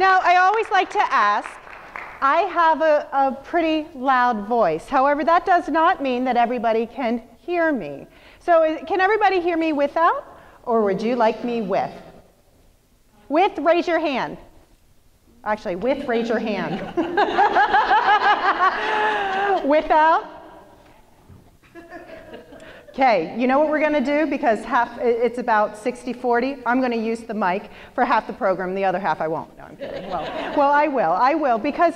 Now, I always like to ask, I have a pretty loud voice. However, that does not mean that everybody can hear me. So can everybody hear me without, or would you like me with? With, raise your hand. Actually, with, raise your hand. Without? Okay, you know what we're going to do? Because it's about 60-40. I'm going to use the mic for half the program. The other half I won't. No, I'm kidding. Well, I will. Because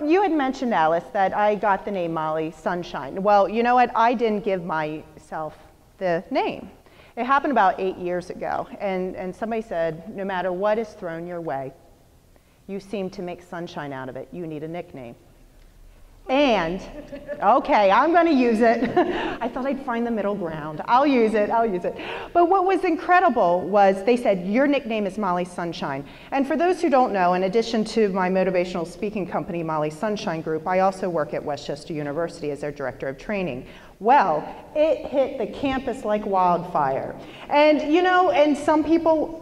you had mentioned, Alice, that I got the name Molly Sunshine. Well, you know what? I didn't give myself the name. It happened about 8 years ago. And somebody said, no matter what is thrown your way, you seem to make sunshine out of it. You need a nickname. And, okay, I'm going to use it. I thought I'd find the middle ground. I'll use it. But what was incredible was they said, your nickname is Molly Sunshine. And for those who don't know, in addition to my motivational speaking company, Molly Sunshine Group, I also work at Westchester University as their director of training. Well, it hit the campus like wildfire. And, you know, and some people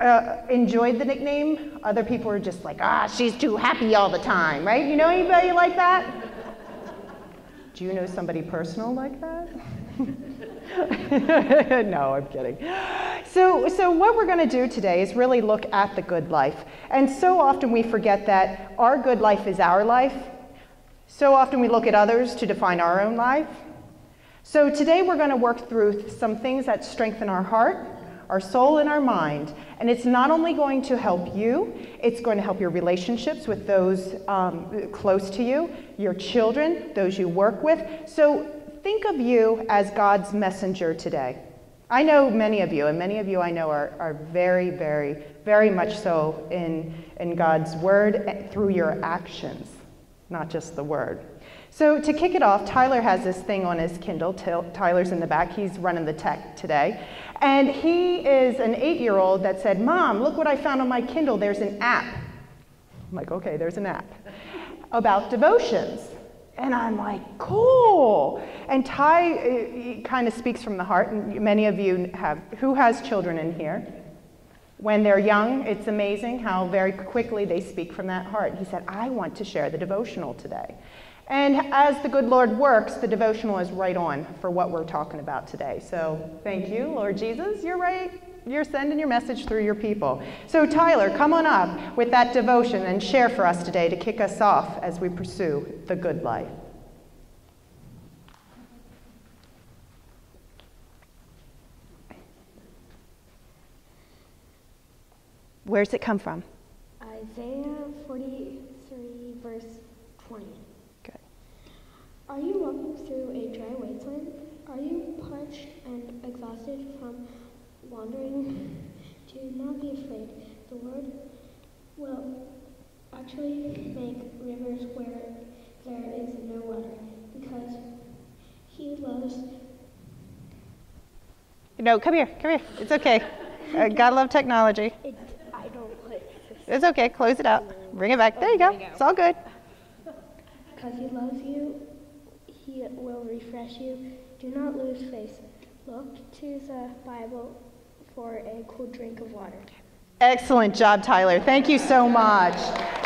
enjoyed the nickname. Other people were just like, she's too happy all the time, right? You know anybody like that? Do you know somebody personal like that? No, I'm kidding. So what we're going to do today is really look at the good life. And so often we forget that our good life is our life. So often we look at others to define our own life. So today we're going to work through some things that strengthen our heart, our soul, and our mind. And it's not only going to help you, it's going to help your relationships with those close to you, your children, those you work with. So think of you as God's messenger today. I know many of you, and many of you I know are very, very, very much so in God's word through your actions, not just the word. So to kick it off, Tyler has this thing on his Kindle. Tyler's in the back. He's running the tech today. And he is an 8-year-old that said, Mom, look what I found on my Kindle. There's an app. I'm like, okay, there's an app about devotions. And I'm like, cool. And Ty kind of speaks from the heart. And many of you have, who has children in here? When they're young, it's amazing how very quickly they speak from that heart. He said, I want to share the devotional today. And as the good Lord works, the devotional is right on for what we're talking about today. So thank you, Lord Jesus. You're right. You're sending your message through your people. So Tyler, come on up with that devotion and share for us today to kick us off as we pursue the good life. Where's it come from? Isaiah 43, verse 20. Good. Are you walking through a dry wasteland? Are you parched and exhausted from wandering? Do not be afraid. The Lord will actually make rivers where there is no water, because He loves. No, come here. It's okay. Gotta love technology. I don't put this. It's okay. Close it out. Bring it back. There you go. It's all good. Because He loves you, He will refresh you. Do not lose faith. Look to the Bible for a cool drink of water. Excellent job, Tyler. Thank you so much.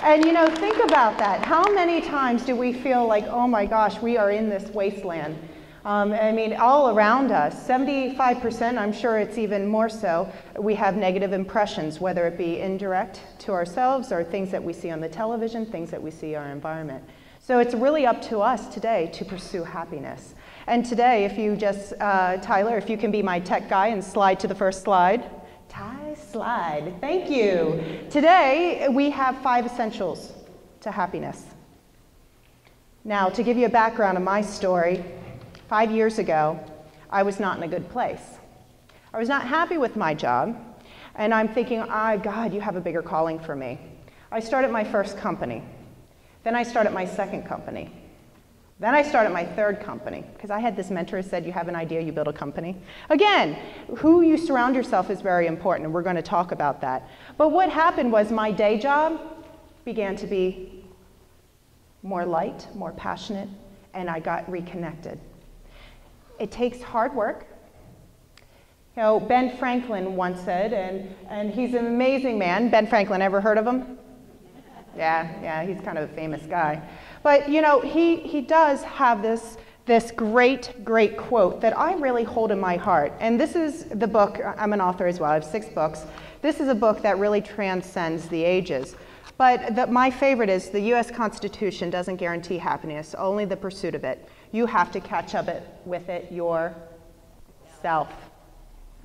And you know, think about that. How many times do we feel like, oh my gosh, we are in this wasteland? I mean, all around us, 75%, I'm sure it's even more so, we have negative impressions, whether it be indirect to ourselves or things that we see on the television, things that we see in our environment. So it's really up to us today to pursue happiness. And today, if you just, Tyler, if you can be my tech guy and slide to the first slide. Slide. Thank you. Today, we have 5 essentials to happiness. Now, to give you a background of my story, 5 years ago, I was not in a good place. I was not happy with my job, and I'm thinking, God, you have a bigger calling for me. I started my first company. Then I started my second company. Then I started my third company, because I had this mentor who said, you have an idea, you build a company. Again, who you surround yourself is very important, and we're going to talk about that. But what happened was my day job began to be more light, more passionate, and I got reconnected. It takes hard work. You know, Ben Franklin once said, and he's an amazing man. Ben Franklin, ever heard of him? Yeah, he's kind of a famous guy. But, you know, he does have this great quote that I really hold in my heart. And this is the book, I'm an author as well, I have 6 books. This is a book that really transcends the ages. But my favorite is, the U.S. Constitution doesn't guarantee happiness, only the pursuit of it. You have to catch up with it yourself.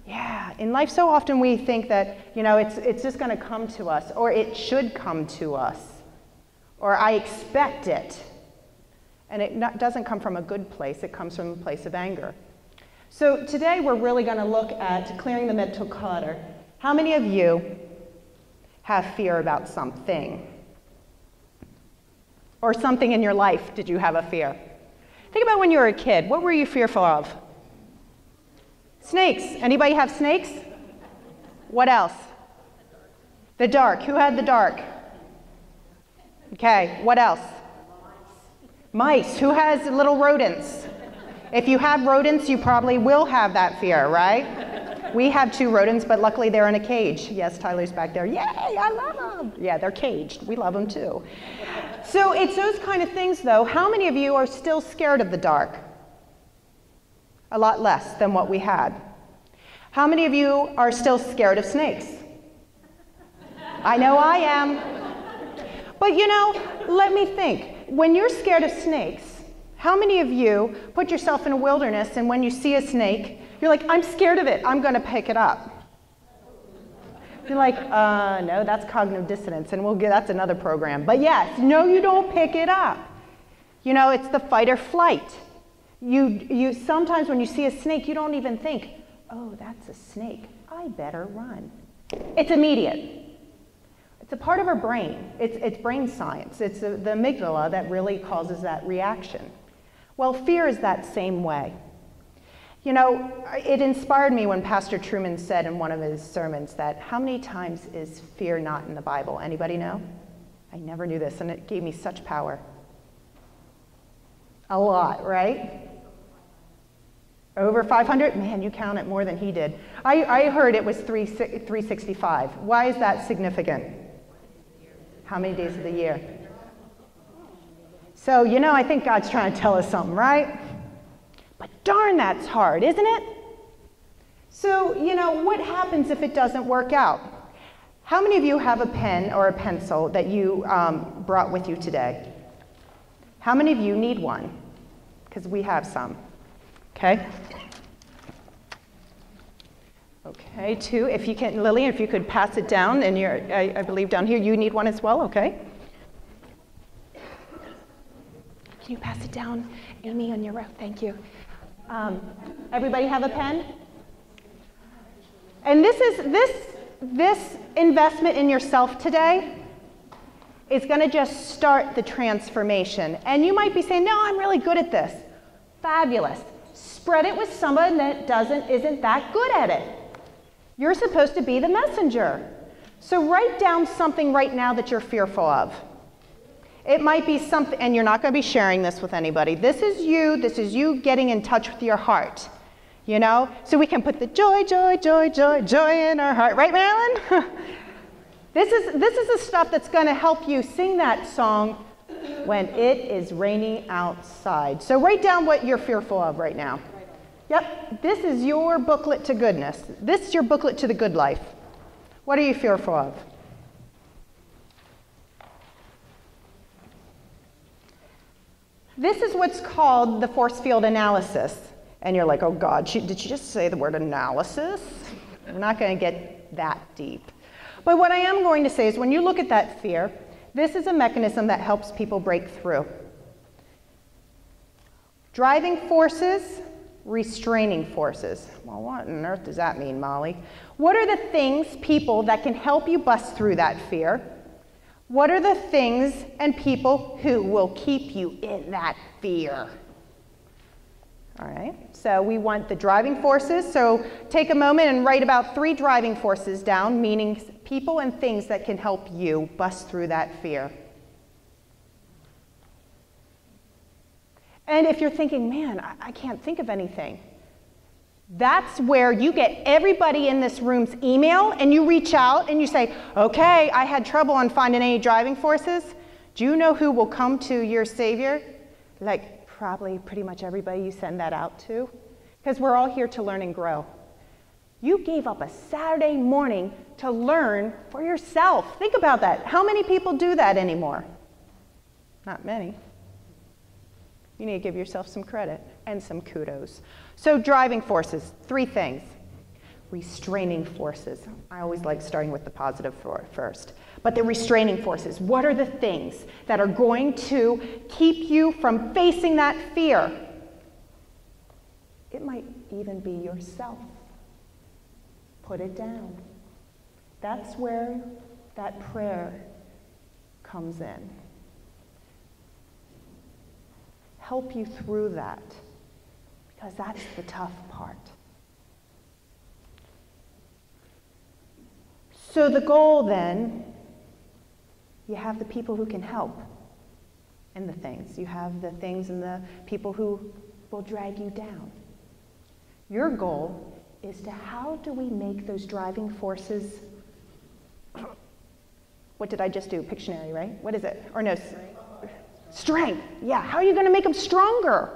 Yeah, in life so often we think that, you know, it's just going to come to us, or it should come to us, or I expect it. And it doesn't come from a good place, it comes from a place of anger. So today we're really going to look at clearing the mental clutter. How many of you have fear about something? Or something in your life, did you have a fear? Think about when you were a kid, what were you fearful of? Snakes. Anybody have snakes? What else? The dark. Who had the dark? Okay, what else? Mice. Who has little rodents? If you have rodents, you probably will have that fear, right? We have 2 rodents, but luckily they're in a cage. Yes, Tyler's back there. Yay, I love them. Yeah, they're caged. We love them too. So it's those kind of things, though. How many of you are still scared of the dark? A lot less than what we had. How many of you are still scared of snakes? I know I am. But you know, let me think. When you're scared of snakes, how many of you put yourself in a wilderness and when you see a snake, you're like, I'm scared of it, I'm going to pick it up? You're like, no, that's cognitive dissonance, and that's another program. But yes, no, you don't pick it up. You know, it's the fight or flight. You sometimes when you see a snake, you don't even think, oh, that's a snake, I better run. It's immediate. It's a part of our brain. It's brain science. It's the amygdala that really causes that reaction. Well, fear is that same way. You know, it inspired me when Pastor Truman said in one of his sermons that, how many times is fear not in the Bible? Anybody know? I never knew this, and it gave me such power. A lot, right? Over 500? Man, you count it more than he did. I heard it was 365. Why is that significant? How many days of the year? So, you know, I think God's trying to tell us something, right? But darn, that's hard, isn't it? So, you know, what happens if it doesn't work out? How many of you have a pen or a pencil that you brought with you today? How many of you need one? Because we have some. Okay. Okay, 2. If you can, Lily, if you could pass it down, and I believe down here you need one as well. Okay. Can you pass it down, Amy, on your row? Thank you. Everybody have a pen? And this investment in yourself today is going to just start the transformation. And you might be saying, no, I'm really good at this. Fabulous. Spread it with someone that isn't that good at it. You're supposed to be the messenger. So write down something right now that you're fearful of. It might be something, and you're not going to be sharing this with anybody. This is you getting in touch with your heart, you know? So we can put the joy in our heart. Right, Marilyn? This is the stuff that's going to help you sing that song when it is raining outside. So write down what you're fearful of right now. Yep, this is your booklet to goodness. This is your booklet to the good life. What are you fearful of? This is what's called the force field analysis. And you're like, oh God, did she just say the word analysis? We're not going to get that deep. But what I am going to say is when you look at that fear, this is a mechanism that helps people break through. Driving forces, restraining forces. Well, what on earth does that mean, Molly? What are the things, people, that can help you bust through that fear? What are the things and people who will keep you in that fear? All right, so we want the driving forces. So take a moment and write about 3 driving forces down, meaning people and things that can help you bust through that fear. And if you're thinking, man, I can't think of anything, That's where you get everybody in this room's email and you reach out and you say, okay, I had trouble on finding any driving forces. Do you know who will come to your Savior? Like probably pretty much everybody you send that out to. Because we're all here to learn and grow. You gave up a Saturday morning to learn for yourself. Think about that. How many people do that anymore? Not many. You need to give yourself some credit and some kudos. So driving forces, 3 things. Restraining forces. I always like starting with the positive first. But the restraining forces, what are the things that are going to keep you from facing that fear? It might even be yourself. Put it down. That's where that prayer comes in. Help you through that, because that's the tough part. So the goal then, you have the people who can help and the things. You have the things and the people who will drag you down. Your goal is to how do we make those driving forces, what did I just do? Pictionary, right? What is it? Or no, strength. Yeah, how are you going to make them stronger?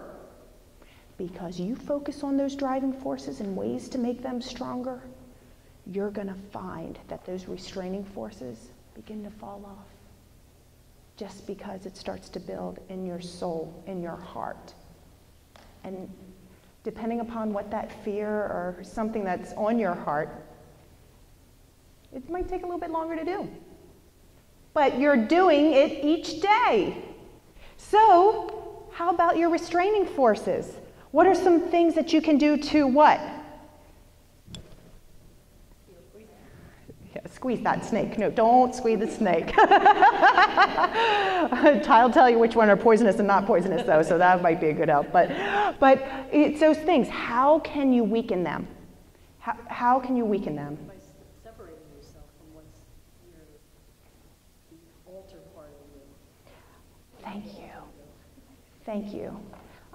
Because you focus on those driving forces and ways to make them stronger, you're going to find that those restraining forces begin to fall off. Just because it starts to build in your soul, in your heart. And depending upon what that fear or something that's on your heart, it might take a little bit longer to do. But you're doing it each day. So, how about your restraining forces? What are some things that you can do to what? Yeah, squeeze that snake. No, don't squeeze the snake. I'll tell you which one are poisonous and not poisonous, though, so that might be a good help. But it's those things. How can you weaken them? How can you weaken them? By separating yourself from what's the altar part of you. Thank you. Thank you.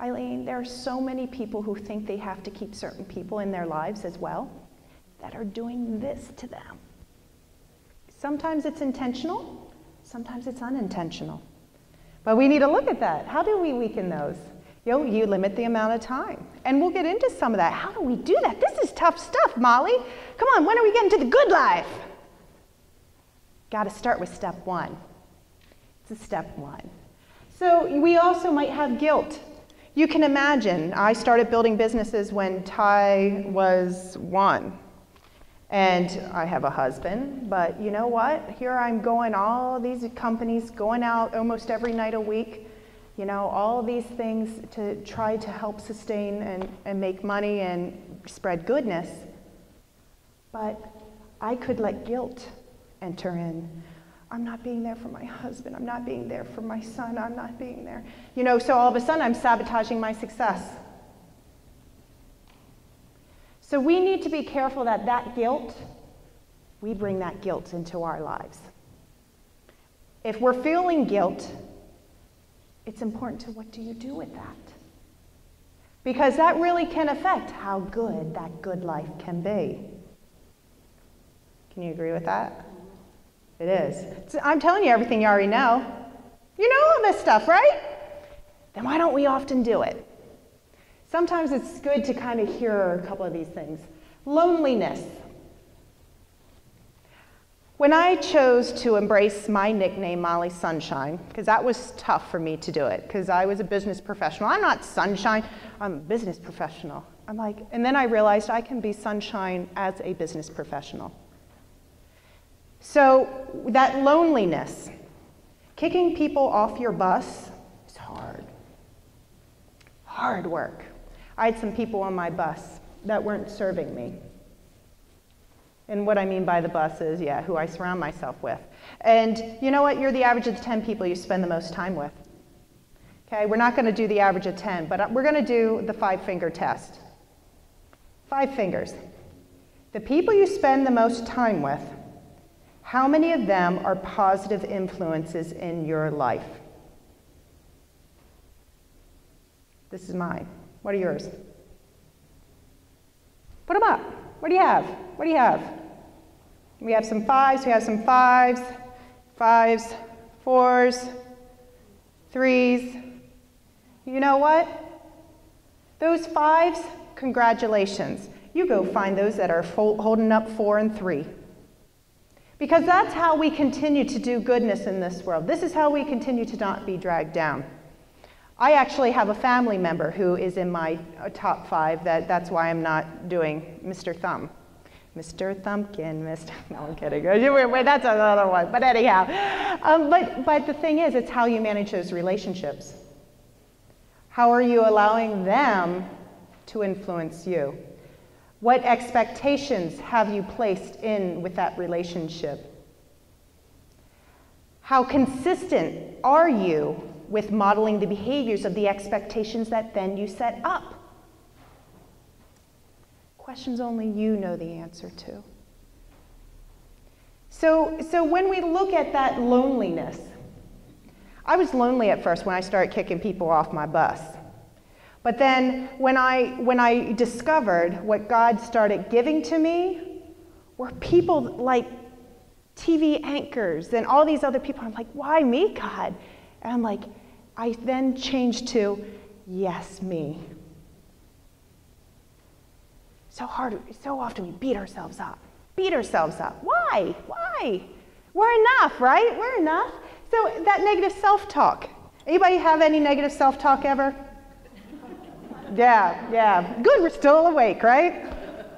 Eileen, there are so many people who think they have to keep certain people in their lives as well that are doing this to them. Sometimes it's intentional, sometimes it's unintentional. But we need to look at that. How do we weaken those? You limit the amount of time. And we'll get into some of that. How do we do that? This is tough stuff, Molly. Come on, when are we getting to the good life? Got to start with step 1. It's a step 1. So we also might have guilt. You can imagine, I started building businesses when Ty was 1. And I have a husband, but you know what? Here I'm going, all these companies, going out almost every night a week, all of these things to try to help sustain and make money and spread goodness. But I could let guilt enter in. I'm not being there for my husband. I'm not being there for my son. I'm not being there. So all of a sudden I'm sabotaging my success. So we need to be careful that guilt, we bring that guilt into our lives. If we're feeling guilt, it's important to what do you do with that? Because that really can affect how good that good life can be. Can you agree with that? It is. So I'm telling you everything you already know. You know all this stuff, right? Then why don't we often do it? Sometimes it's good to kind of hear a couple of these things. Loneliness. When I chose to embrace my nickname, Molly Sunshine, because that was tough for me to do it, because I was a business professional. I'm not sunshine, I'm a business professional. And then I realized I can be sunshine as a business professional. So that loneliness, kicking people off your bus is hard. Hard work. I had some people on my bus that weren't serving me. And what I mean by the bus is, who I surround myself with. And you know what? You're the average of the 10 people you spend the most time with. Okay, we're not going to do the average of 10, but we're going to do the 5-finger test. 5 fingers. The people you spend the most time with, how many of them are positive influences in your life? This is mine. What are yours? Put them up. What do you have? What do you have? We have some 5s, we have some 5s, 5s, 4s, 3s. You know what? Those 5s, congratulations. You go find those that are holding up 4 and 3. Because that's how we continue to do goodness in this world. This is how we continue to not be dragged down. I actually have a family member who is in my top 5. That's why I'm not doing Mr. Thumb. Mr. Thumpkin, Mr. No, I'm kidding. Wait, that's another one. But anyhow, but the thing is, it's how you manage those relationships. How are you allowing them to influence you? What expectations have you placed in with that relationship? How consistent are you with modeling the behaviors of the expectations that then you set up? Questions only you know the answer to. So when we look at that loneliness, I was lonely at first when I started kicking people off my bus. But then when I discovered what God started giving to me were people like TV anchors and all these other people. I'm like, why me, God? And I'm like, I then changed to, yes, me. So often we beat ourselves up. Why? We're enough, right? We're enough. So that negative self-talk. Anybody have any negative self-talk ever? Yeah. Good, we're still awake, right?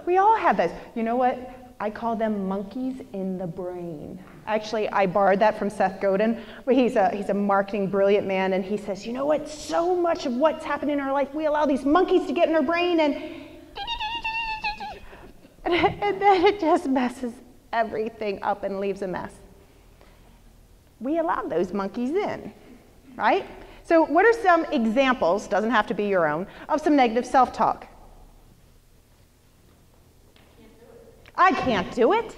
We all have those. You know what? I call them monkeys in the brain. Actually, I borrowed that from Seth Godin, but he's a marketing brilliant man, and he says, you know what? So much of what's happening in our life, we allow these monkeys to get in our brain, and then it just messes everything up and leaves a mess. We allow those monkeys in, right? So what are some examples, doesn't have to be your own, of some negative self-talk? I can't do it.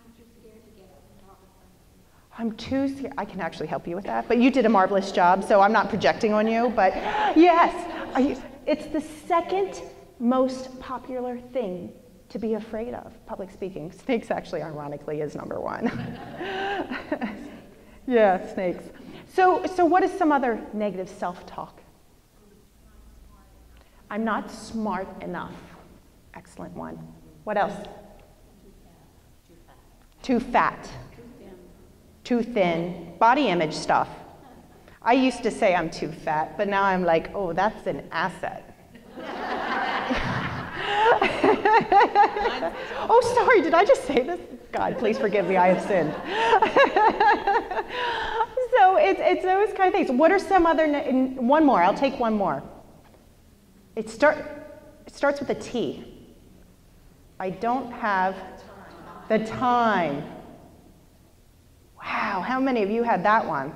I'm too scared to get up and talk about it. I'm too scared. I can actually help you with that, but you did a marvelous job, so I'm not projecting on you, but yes, it's the second most popular thing to be afraid of, public speaking. Snakes actually, ironically, is number 1. Yeah, snakes. So what is some other negative self-talk? I'm not smart enough. Excellent one. What else? Too fat. Too thin. Body image stuff. I used to say I'm too fat, but now I'm like, oh, that's an asset. Oh, sorry, did I just say this? God, please forgive me, I have sinned. So it's those kind of things. What are some other, one more, I'll take one more. It starts with a T. I don't have the time. Wow, how many of you had that one?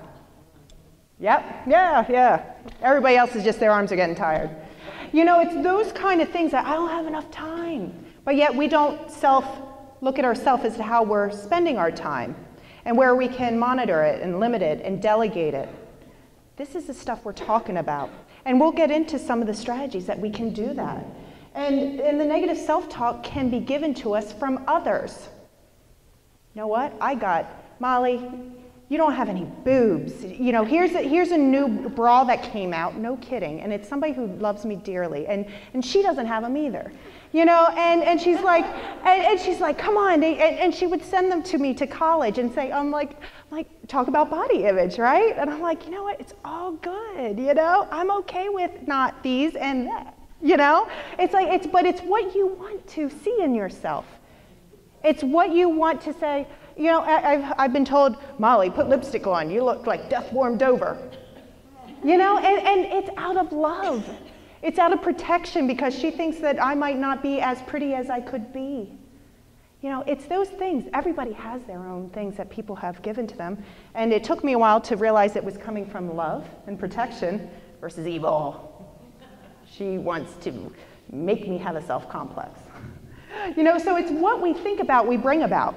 Yep, yeah. Everybody else is just, their arms are getting tired. You know, it's those kind of things that I don't have enough time. But yet we don't look at ourselves as to how we're spending our time and where we can monitor it and limit it and delegate it. This is the stuff we're talking about. And we'll get into some of the strategies that we can do that. And the negative self-talk can be given to us from others. You know what? Molly, you don't have any boobs. You know, here's a new bra that came out, no kidding, and it's somebody who loves me dearly, and she doesn't have them either. You know, and she's like, come on, and she would send them to me to college and say, I'm like, talk about body image, right? And I'm like, you know what, it's all good, you know? I'm okay with not these and that, you know? But it's what you want to see in yourself. It's what you want to say. You know, I've been told, Molly, put lipstick on. You look like death warmed over. You know, and it's out of love. It's out of protection because she thinks that I might not be as pretty as I could be. You know, it's those things. Everybody has their own things that people have given to them. And it took me a while to realize it was coming from love and protection versus evil. She wants to make me have a self-complex. You know, so it's what we think about, we bring about.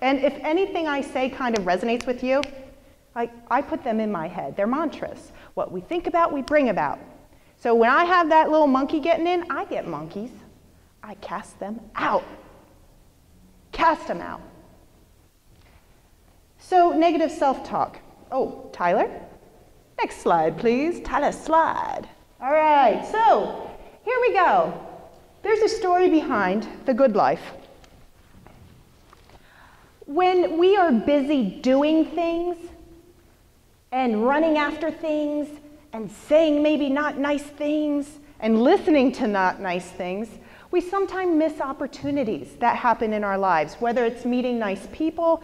And if anything I say kind of resonates with you, I put them in my head. They're mantras. What we think about, we bring about. So when I have that little monkey getting in, I get monkeys. I cast them out. Cast them out. So negative self-talk. Oh, Tyler? Next slide, please. Tyler, slide. All right, so here we go. There's a story behind the good life. When we are busy doing things and running after things and saying maybe not nice things and listening to not nice things, we sometimes miss opportunities that happen in our lives, whether it's meeting nice people,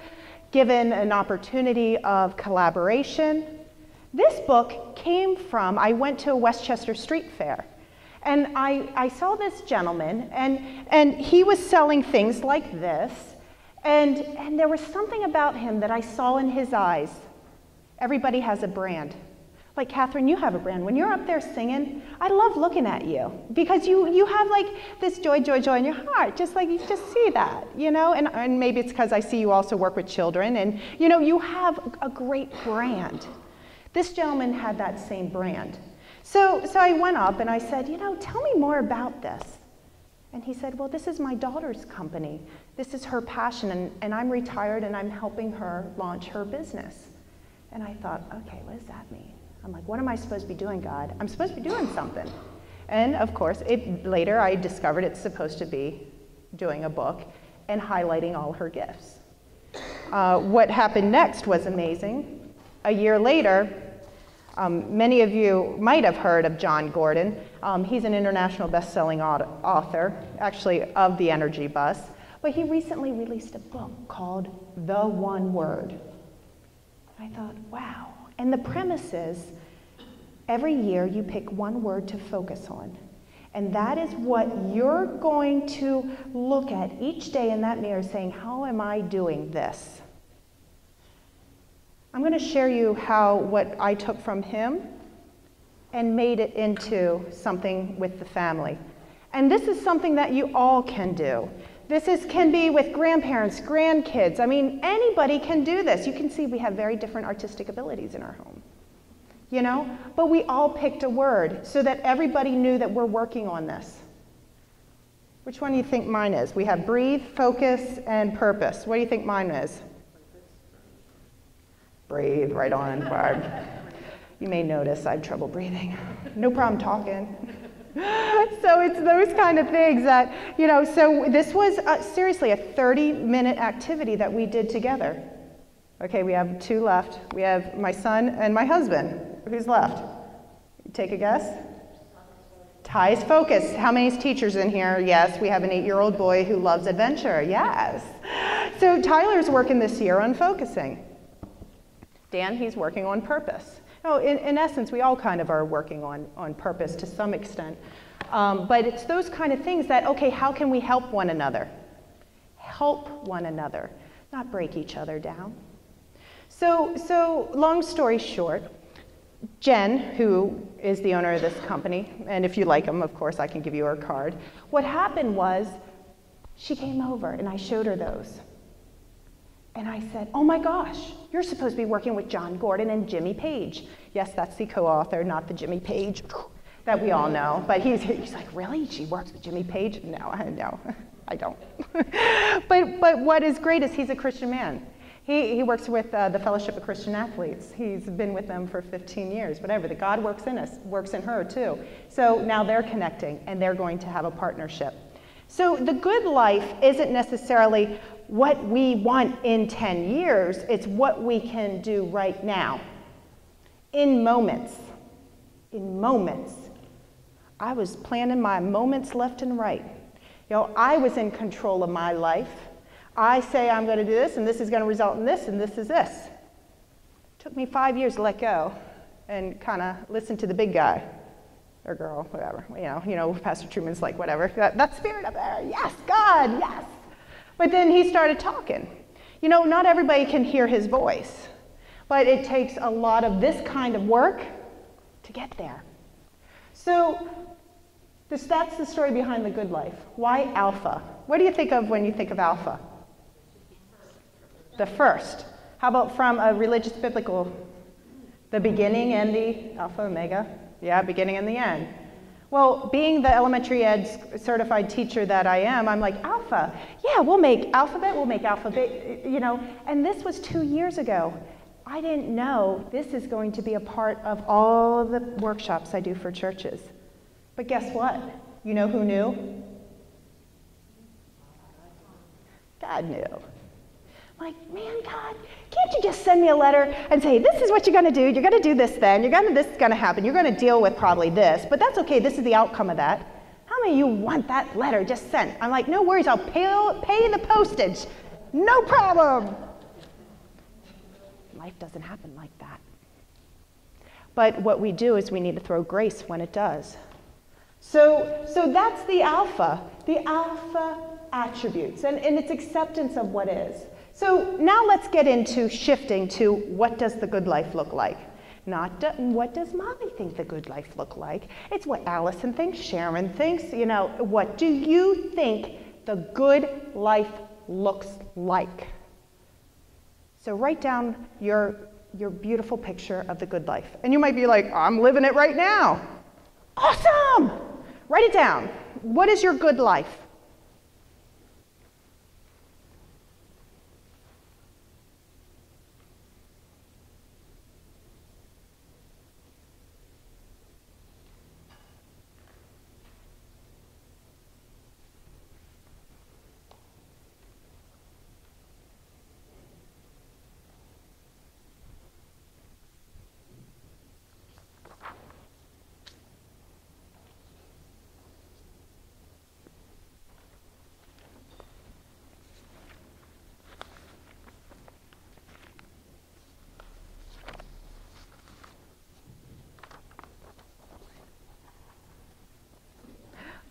given an opportunity of collaboration. This book came from, I went to a Westchester Street Fair, and I saw this gentleman, and he was selling things like this, and there was something about him that I saw in his eyes. Everybody has a brand. Like, Catherine, you have a brand. When you're up there singing, I love looking at you because you have like this joy, joy, joy in your heart. Just like, you just see that, you know? And maybe it's because I see you also work with children and, you know, you have a great brand. This gentleman had that same brand. So I went up and I said, you know, tell me more about this. And he said, well, this is my daughter's company. This is her passion, and I'm retired and I'm helping her launch her business. And I thought, okay, what does that mean? I'm like, what am I supposed to be doing, God? I'm supposed to be doing something. And of course, later I discovered it's supposed to be doing a book and highlighting all her gifts. What happened next was amazing. A year later, many of you might have heard of John Gordon. He's an international best-selling author, actually of the Energy Bus. But he recently released a book called The One Word. I thought, wow. And the premise is, every year you pick one word to focus on. And that is what you're going to look at each day in that mirror saying, how am I doing this? I'm going to share you what I took from him and made it into something with the family. And this is something that you all can do. Can be with grandparents, grandkids. I mean, anybody can do this. You can see we have very different artistic abilities in our home, you know? But we all picked a word so that everybody knew that we're working on this. Which one do you think mine is? We have breathe, focus, and purpose. What do you think mine is? Breathe, right on, Barb. You may notice I have trouble breathing. No problem talking. So it's those kind of things that, you know, so this was seriously a 30-minute activity that we did together. Okay, we have 2 left. We have my son and my husband. Who's left? Take a guess? Ty's focus. How many teachers in here? Yes, we have an 8-year-old boy who loves adventure. Yes. So Tyler's working this year on focusing. Dan, he's working on purpose. No, in essence, we all kind of are working on purpose to some extent. But it's those kind of things that, okay, how can we help one another? Help one another, not break each other down. So long story short, Jen, who is the owner of this company, and if you like them, of course, I can give you her card. What happened was she came over and I showed her those. And I said, oh my gosh, you're supposed to be working with John Gordon and Jimmy Page. Yes, that's the co-author, not the Jimmy Page that we all know. But he's like, really? She works with Jimmy Page? No, I don't. But what is great is he's a Christian man. He works with the Fellowship of Christian Athletes. He's been with them for 15 years, whatever. The God works in us, works in her too. So now they're connecting and they're going to have a partnership. So the good life isn't necessarily what we want in 10 years, it's what we can do right now. In moments. In moments. I was planning my moments left and right. You know, I was in control of my life. I say I'm going to do this, and this is going to result in this, and this is this. It took me 5 years to let go and kind of listen to the big guy. Or girl, whatever. You know, Pastor Truman's like, whatever. That spirit up there, yes, God, yes. But then he started talking. You know, not everybody can hear his voice, but it takes a lot of this kind of work to get there. So that's the story behind the good life. Why alpha? What do you think of when you think of alpha? The first. How about from a religious biblical, the beginning and the alpha, omega? Yeah, beginning and the end. Well, being the elementary ed certified teacher that I am, I'm like, alpha, yeah, we'll make alphabet, you know, and this was 2 years ago. I didn't know this is going to be a part of all the workshops I do for churches. But guess what? You know who knew? God knew. Like, man, God, can't you just send me a letter and say, this is what you're going to do. You're going to do this then. This is going to happen. You're going to deal with probably this. But that's okay. This is the outcome of that. How many of you want that letter just sent? I'm like, no worries. I'll pay the postage. No problem. Life doesn't happen like that. But what we do is we need to throw grace when it does. So that's the alpha attributes, and its acceptance of what is. So now let's get into shifting to what does the good life look like? Not what does Mommy think the good life look like? It's what Allison thinks, Sharon thinks, you know, what do you think the good life looks like? So write down your beautiful picture of the good life. And you might be like, I'm living it right now. Awesome! Write it down. What is your good life?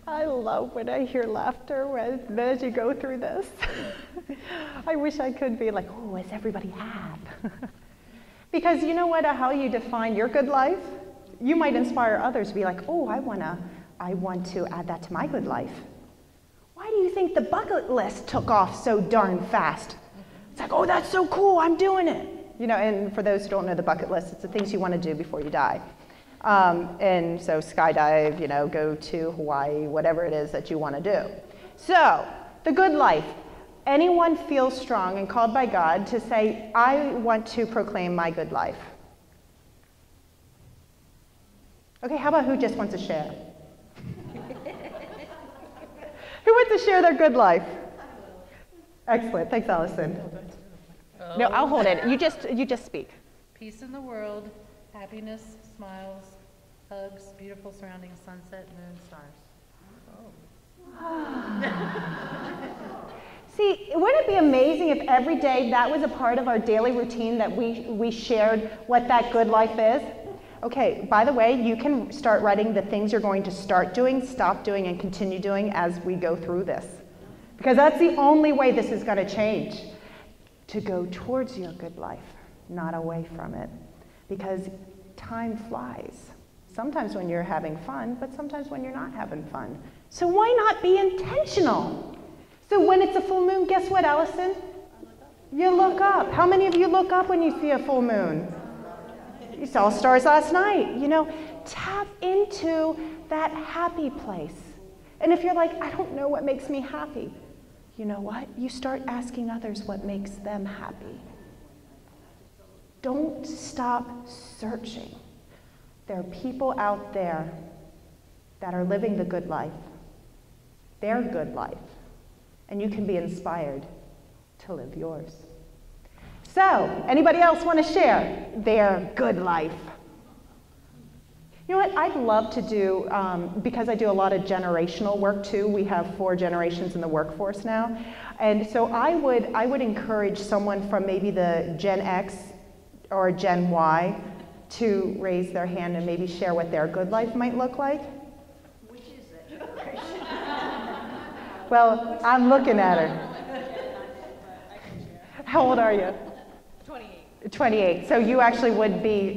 I love when I hear laughter as you go through this. I wish I could be like, oh, as everybody have. Because you know what, how you define your good life, you might inspire others to be like, oh, I want to add that to my good life. Why do you think the bucket list took off so darn fast? It's like, oh, that's so cool, I'm doing it. You know, and for those who don't know the bucket list, it's the things you want to do before you die. And so skydive, you know, go to Hawaii, whatever it is that you want to do. So, the good life. Anyone feels strong and called by God to say, I want to proclaim my good life? Okay, how about who just wants to share? Who wants to share their good life? Excellent, thanks Allison. Oh. No, I'll hold it. You just speak. Peace in the world, happiness, smiles, hugs, beautiful surroundings, sunset, moon, stars. See, wouldn't it be amazing if every day that was a part of our daily routine, that we shared what that good life is? Okay, by the way, you can start writing the things you're going to start doing, stop doing, and continue doing as we go through this. Because that's the only way this is going to change. To go towards your good life, not away from it. Because time flies. Sometimes when you're having fun, but sometimes when you're not having fun. So why not be intentional? So when it's a full moon, guess what, Allison? You look up. How many of you look up when you see a full moon? You saw stars last night. You know, tap into that happy place. And if you're like, I don't know what makes me happy, you know what? You start asking others what makes them happy. Don't stop searching. There are people out there that are living the good life, their good life, and you can be inspired to live yours. So, anybody else want to share their good life? You know what, I'd love to do, because I do a lot of generational work too. We have 4 generations in the workforce now. And so I would encourage someone from maybe the Gen X or Gen Y to raise their hand and maybe share what their good life might look like. Which is it? Well, I'm looking at her. How old are you? 28. 28. So you actually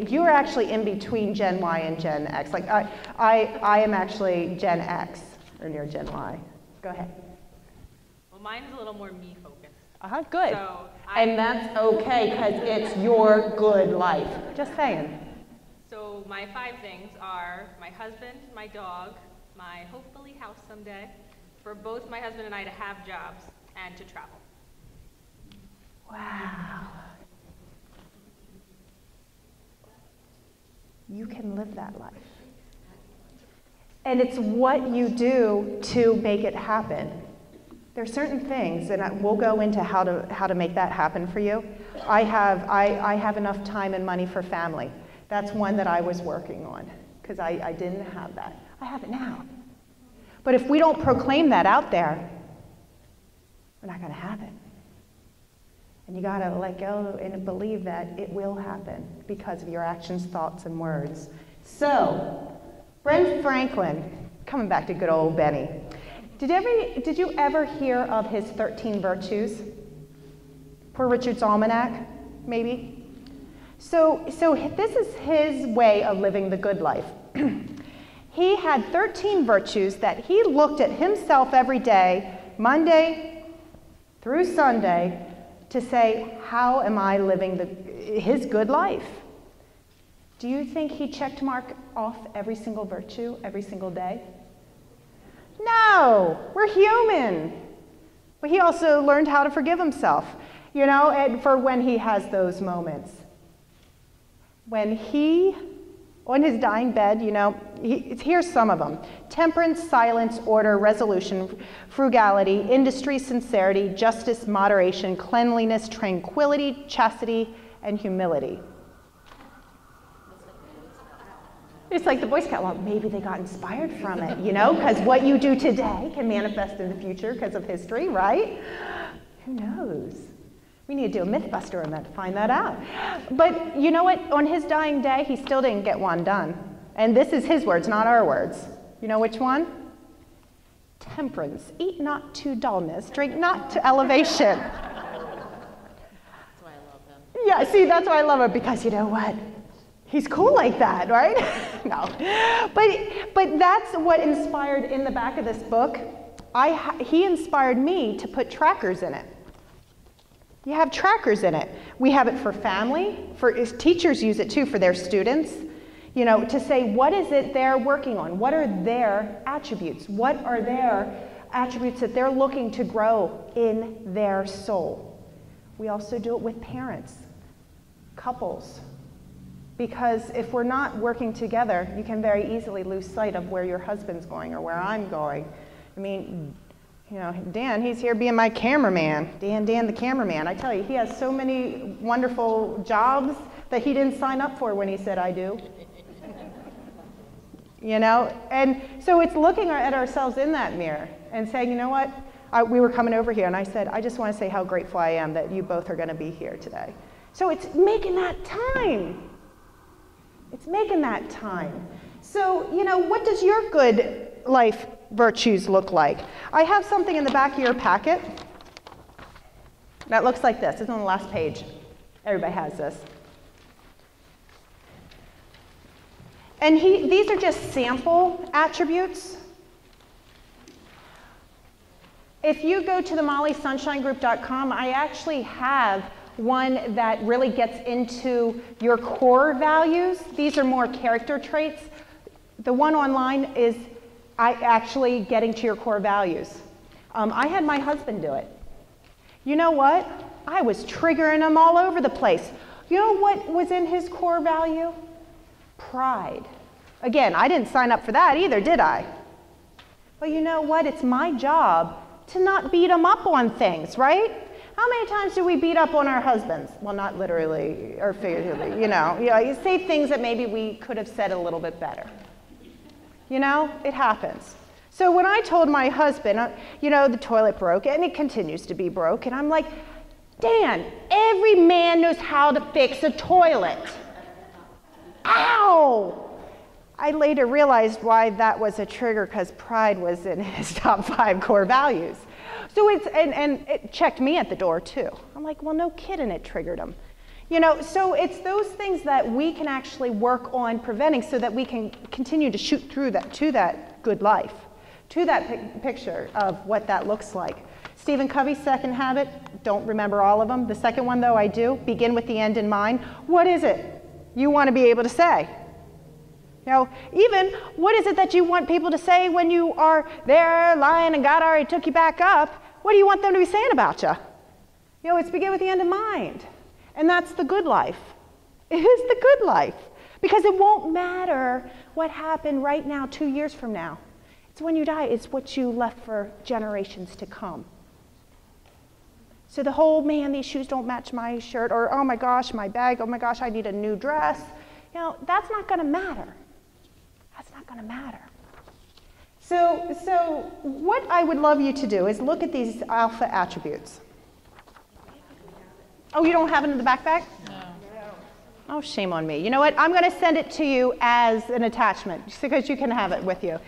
you're actually in between Gen Y and Gen X. Like I am actually Gen X, or near Gen Y. Go ahead. Well, mine's a little more me focused. Good. So And that's okay, because it's your good life. Just saying. So my 5 things are my husband, my dog, my hopefully house someday, for both my husband and I to have jobs and to travel. Wow. You can live that life. And it's what you do to make it happen. There are certain things, and we'll go into how to make that happen for you. I have enough time and money for family. That's one that I was working on, because I didn't have that. I have it now. But if we don't proclaim that out there, we're not going to have it. And you got to let go and believe that it will happen because of your actions, thoughts, and words. So, Ben Franklin, coming back to good old Benny. Did you ever hear of his 13 virtues? Poor Richard's Almanac, maybe? So this is his way of living the good life. He had 13 virtues that he looked at himself every day, Monday through Sunday, to say, how am I living his good life? Do you think he checked mark off every single virtue every single day? No, we're human. But he also learned how to forgive himself, and for when he has those moments. When he, on his dying bed, here's some of them. Temperance, silence, order, resolution, frugality, industry, sincerity, justice, moderation, cleanliness, tranquility, chastity, and humility. It's like the Boy Scout. Well, maybe they got inspired from it, because what you do today can manifest in the future because of history, right? Who knows? We need to do a Mythbuster on that to find that out. But you know what? On his dying day, he still didn't get one done. And this is his words, not our words. You know which one? Temperance. Eat not to dullness. Drink not to elevation. That's why I love him. Yeah, see, that's why I love him, because you know what? He's cool like that, right? No. But that's what inspired in the back of this book. He inspired me to put trackers in it. You have trackers in it. We have it for family, teachers use it too for their students, to say what is it they're working on? What are their attributes? What are their attributes that they're looking to grow in their soul? We also do it with parents, couples, because if we're not working together, you can very easily lose sight of where your husband's going or where I'm going. I mean, Dan, he's here being my cameraman. Dan the cameraman. I tell you, he has so many wonderful jobs that he didn't sign up for when he said, I do. And so it's looking at ourselves in that mirror and saying, you know what? We were coming over here and I said, I just want to say how grateful I am that you both are going to be here today. So it's making that time. It's making that time. So, what does your good life virtues look like? I have something in the back of your packet that looks like this. It's on the last page. Everybody has this. And these are just sample attributes. If you go to the mollysunshine.group.com, I actually have one that really gets into your core values. These are more character traits. The one online is actually getting to your core values. I had my husband do it. You know what? I was triggering him all over the place. You know what was in his core value? Pride. Again, I didn't sign up for that either, did I? But you know what? It's my job to not beat him up on things, right? How many times do we beat up on our husbands? Well, not literally or figuratively, you say things that maybe we could have said a little bit better. It happens. So when I told my husband, the toilet broke, and it continues to be broke, and I'm like, Dan, every man knows how to fix a toilet. Ow! I later realized why that was a trigger, because pride was in his top 5 core values. So and it checked me at the door too. I'm like, well, no kidding, it triggered him. So it's those things that we can actually work on preventing so that we can continue to shoot through that to that good life, to that picture of what that looks like. Stephen Covey's second habit, don't remember all of them. The second one, though, I do. Begin with the end in mind. What is it you want to be able to say? Even what is it that you want people to say when you are there lying and God already took you back up? What do you want them to be saying about you? It's begin with the end in mind. And that's the good life. It is the good life. Because it won't matter what happened right now, 2 years from now. It's when you die, it's what you left for generations to come. So the whole, man, these shoes don't match my shirt, or oh my gosh, my bag, oh my gosh, I need a new dress. That's not going to matter. That's not going to matter. So what I would love you to do is look at these alpha attributes. Oh, you don't have it in the backpack? No. Oh, shame on me. You know what? I'm going to send it to you as an attachment because you can have it with you.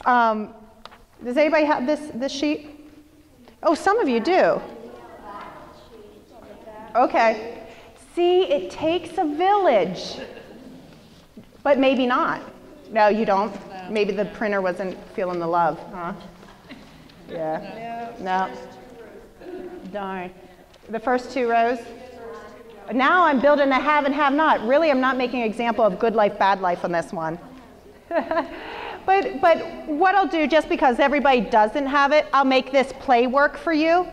Does anybody have this sheet? Oh, some of you do. Okay. See, it takes a village. But maybe not. No, you don't. Maybe the printer wasn't feeling the love, huh? Yeah. No. Darn. The first 2 rows? Now I'm building a have and have not. Really, I'm not making an example of good life, bad life on this one. But what I'll do, just because everybody doesn't have it, I'll make this play work for you.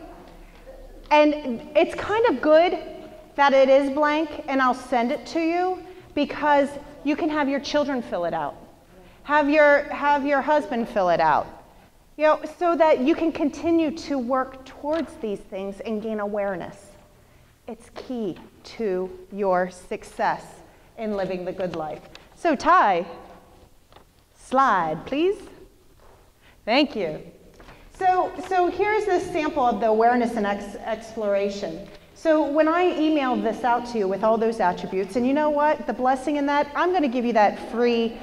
And it's kind of good that it is blank, and I'll send it to you because you can have your children fill it out. Have your husband fill it out. So that you can continue to work towards these things and gain awareness. It's key to your success in living the good life. So Ty, slide, please. Thank you. So here's this sample of the awareness and exploration. So when I emailed this out to you with all those attributes, and you know what? The blessing in that, I'm going to give you that free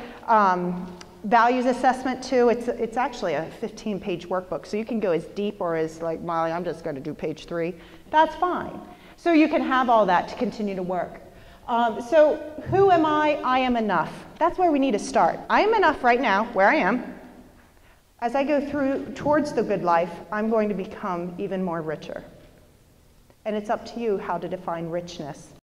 values assessment too. It's actually a 15-page workbook, so you can go as deep or as like, Molly, I'm just going to do page 3. That's fine. So you can have all that to continue to work. So who am I? I am enough. That's where we need to start. I am enough right now, where I am. As I go towards the good life, I'm going to become even more richer. And it's up to you how to define richness.